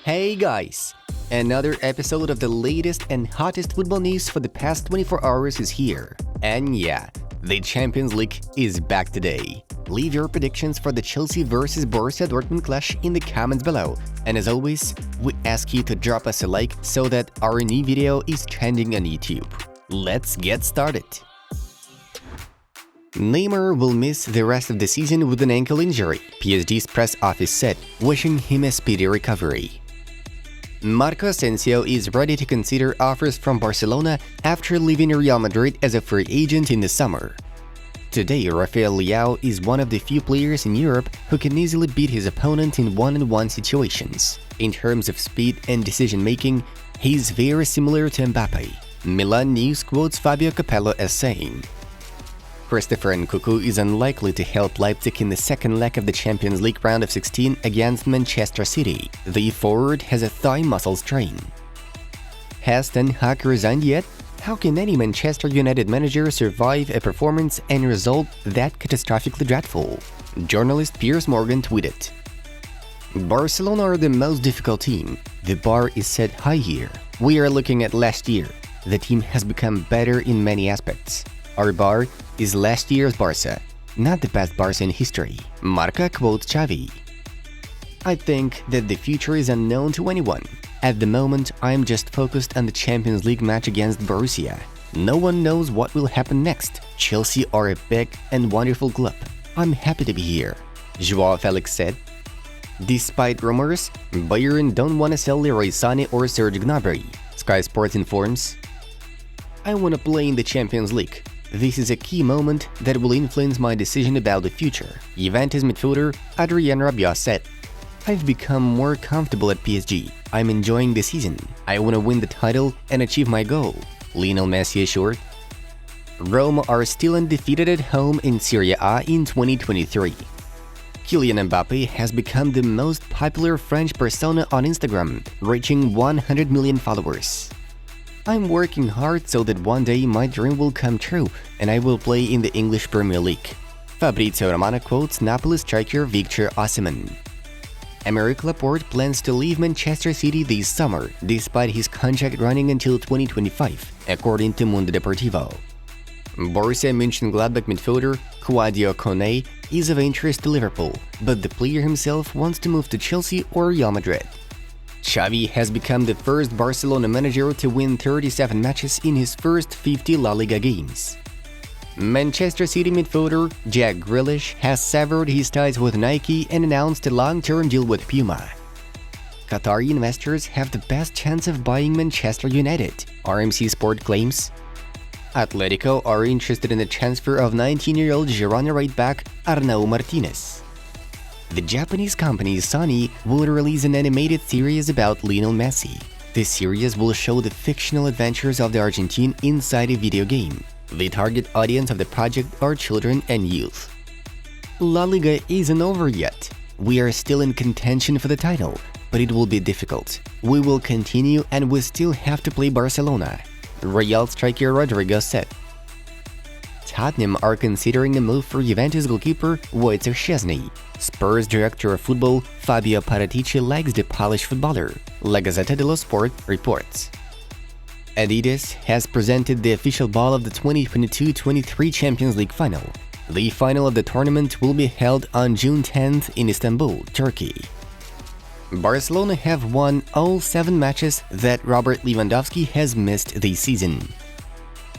Hey guys! Another episode of the latest and hottest football news for the past 24 hours is here. And yeah, the Champions League is back today. Leave your predictions for the Chelsea vs Borussia Dortmund clash in the comments below. And as always, we ask you to drop us a like so that our new video is trending on YouTube. Let's get started! Neymar will miss the rest of the season with an ankle injury, PSG's press office said, wishing him a speedy recovery. Marco Asensio is ready to consider offers from Barcelona after leaving Real Madrid as a free agent in the summer. Today, Rafael Leao is one of the few players in Europe who can easily beat his opponent in one-on-one situations. In terms of speed and decision-making, he's very similar to Mbappe. Milan News quotes Fabio Capello as saying, Christopher Nkunku is unlikely to help Leipzig in the second leg of the Champions League round of 16 against Manchester City. The forward has a thigh muscle strain. Has Ten Hag resigned yet? How can any Manchester United manager survive a performance and result that catastrophically dreadful? Journalist Piers Morgan tweeted, Barcelona are the most difficult team. The bar is set high here. We are looking at last year. The team has become better in many aspects. Our bar is last year's Barca, not the best Barca in history. Marca quotes Xavi. I think that the future is unknown to anyone. At the moment, I'm just focused on the Champions League match against Borussia. No one knows what will happen next. Chelsea are a big and wonderful club. I'm happy to be here, Joao Felix said. Despite rumors, Bayern don't want to sell Leroy Sané or Serge Gnabry. Sky Sports informs, I want to play in the Champions League. This is a key moment that will influence my decision about the future, Juventus midfielder Adrien Rabiot said. I've become more comfortable at PSG. I'm enjoying the season. I want to win the title and achieve my goal, Lionel Messi assured. Roma are still undefeated at home in Serie A in 2023. Kylian Mbappe has become the most popular French persona on Instagram, reaching 100 million followers. I'm working hard so that one day my dream will come true and I will play in the English Premier League. Fabrizio Romano quotes Napoli striker Victor Osimhen. Aymeric Laporte plans to leave Manchester City this summer, despite his contract running until 2025, according to Mundo Deportivo. Borussia Mönchengladbach midfielder Sadio Kone is of interest to Liverpool, but the player himself wants to move to Chelsea or Real Madrid. Xavi has become the first Barcelona manager to win 37 matches in his first 50 La Liga games. Manchester City midfielder Jack Grealish has severed his ties with Nike and announced a long-term deal with Puma. Qatari investors have the best chance of buying Manchester United, RMC Sport claims. Atletico are interested in the transfer of 19-year-old Girona right-back Arnau Martinez. The Japanese company Sony will release an animated series about Lionel Messi. This series will show the fictional adventures of the Argentine inside a video game. The target audience of the project are children and youth. La Liga isn't over yet. We are still in contention for the title, but it will be difficult. We will continue and we still have to play Barcelona, Real striker Rodrigo said. Tottenham are considering a move for Juventus goalkeeper Wojciech Szczesny. Spurs director of football Fabio Paratici likes the Polish footballer, La Gazzetta dello Sport reports. Adidas has presented the official ball of the 2022-23 Champions League final. The final of the tournament will be held on June 10th in Istanbul, Turkey. Barcelona have won all 7 matches that Robert Lewandowski has missed this season.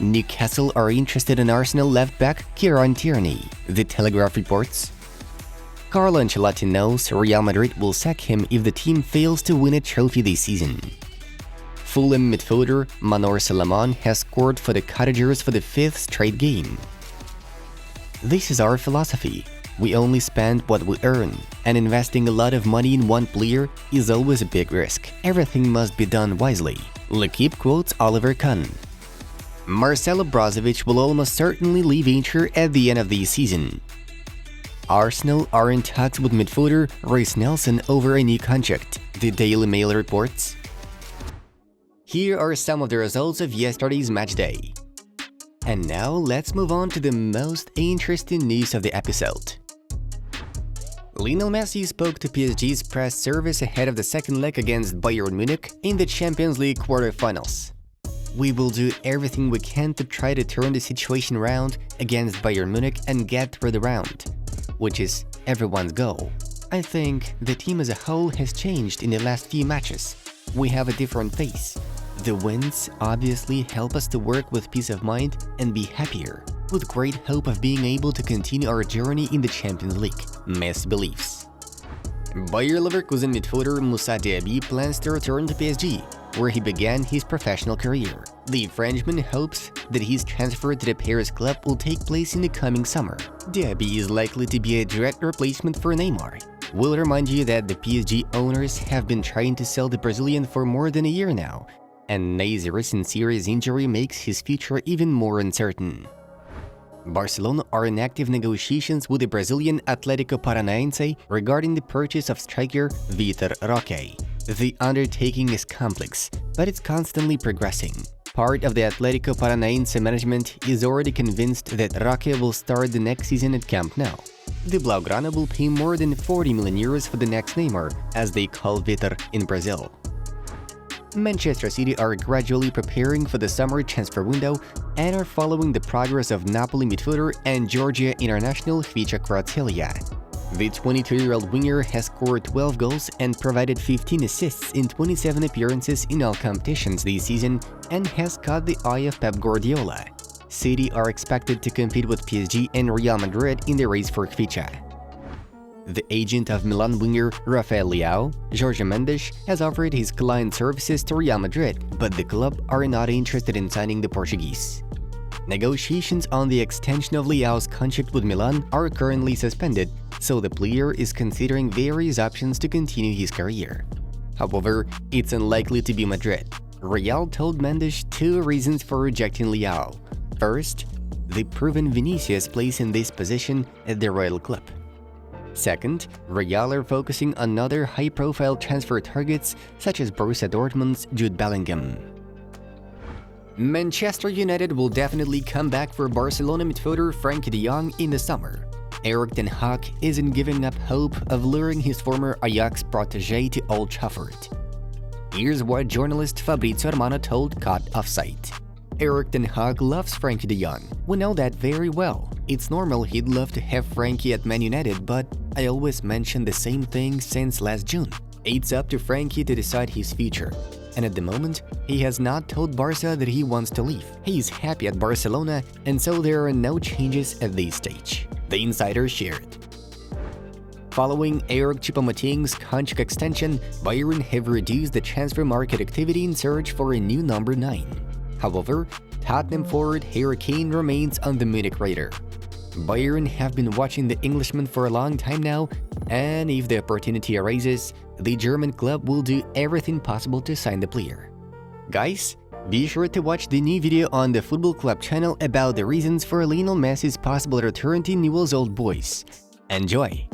Newcastle are interested in Arsenal left-back Kieran Tierney, The Telegraph reports. Carlo Ancelotti knows Real Madrid will sack him if the team fails to win a trophy this season. Fulham midfielder Manor Salomon has scored for the Cottagers for the 5th straight game. This is our philosophy. We only spend what we earn, and investing a lot of money in one player is always a big risk. Everything must be done wisely. L'Equipe quotes Oliver Kahn. Marcelo Brozovic will almost certainly leave Inter at the end of the season. Arsenal are in talks with midfielder Reiss Nelson over a new contract, the Daily Mail reports. Here are some of the results of yesterday's match day. And now let's move on to the most interesting news of the episode. Lionel Messi spoke to PSG's press service ahead of the second leg against Bayern Munich in the Champions League quarterfinals. "We will do everything we can to try to turn the situation around against Bayern Munich and get through the round, which is everyone's goal. I think the team as a whole has changed in the last few matches. We have a different face. The wins obviously help us to work with peace of mind and be happier, with great hope of being able to continue our journey in the Champions League," Messi believes. Bayer Leverkusen midfielder Moussa Diaby plans to return to PSG, where he began his professional career. The Frenchman hopes that his transfer to the Paris club will take place in the coming summer. Diaby is likely to be a direct replacement for Neymar. We'll remind you that the PSG owners have been trying to sell the Brazilian for more than a year now, and Ney's recent serious injury makes his future even more uncertain. Barcelona are in active negotiations with the Brazilian Atletico Paranaense regarding the purchase of striker Vitor Roque. The undertaking is complex, but it's constantly progressing. Part of the Atletico Paranaense management is already convinced that Roque will start the next season at Camp Nou. The Blaugrana will pay more than 40 million euros for the Next Neymar, as they call Vitor in Brazil. Manchester City are gradually preparing for the summer transfer window and are following the progress of Napoli midfielder and Georgia international Vitor Roque. The 22-year-old winger has scored 12 goals and provided 15 assists in 27 appearances in all competitions this season and has caught the eye of Pep Guardiola. City are expected to compete with PSG and Real Madrid in the race for Kvicha. The agent of Milan winger Rafael Leao, Jorge Mendes, has offered his client services to Real Madrid, but the club are not interested in signing the Portuguese. Negotiations on the extension of Leao's contract with Milan are currently suspended, so the player is considering various options to continue his career. However, it's unlikely to be Madrid. Real told Mendes two reasons for rejecting Leao. First, the proven Vinicius plays in this position at the Royal Club. Second, Real are focusing on other high-profile transfer targets such as Borussia Dortmund's Jude Bellingham. Manchester United will definitely come back for Barcelona midfielder Frenkie de Jong in the summer. Erik ten Hag isn't giving up hope of luring his former Ajax protégé to Old Trafford. Here's what journalist Fabrizio Romano told Caught Offside. Erik ten Hag loves Frenkie de Jong. We know that very well. It's normal he'd love to have Frenkie at Man United, but I always mention the same thing since last June. It's up to Frenkie to decide his future. And at the moment, he has not told Barca that he wants to leave. He's happy at Barcelona, and so there are no changes at this stage, the insider shared. Following Eric Choupo-Moting's contract extension, Bayern have reduced the transfer market activity in search for a new number 9. However, Tottenham forward Harry Kane remains on the Munich radar. Bayern have been watching the Englishman for a long time now, and if the opportunity arises, the German club will do everything possible to sign the player. Guys, be sure to watch the new video on the Football Club channel about the reasons for Lionel Messi's possible return to Newell's Old Boys. Enjoy!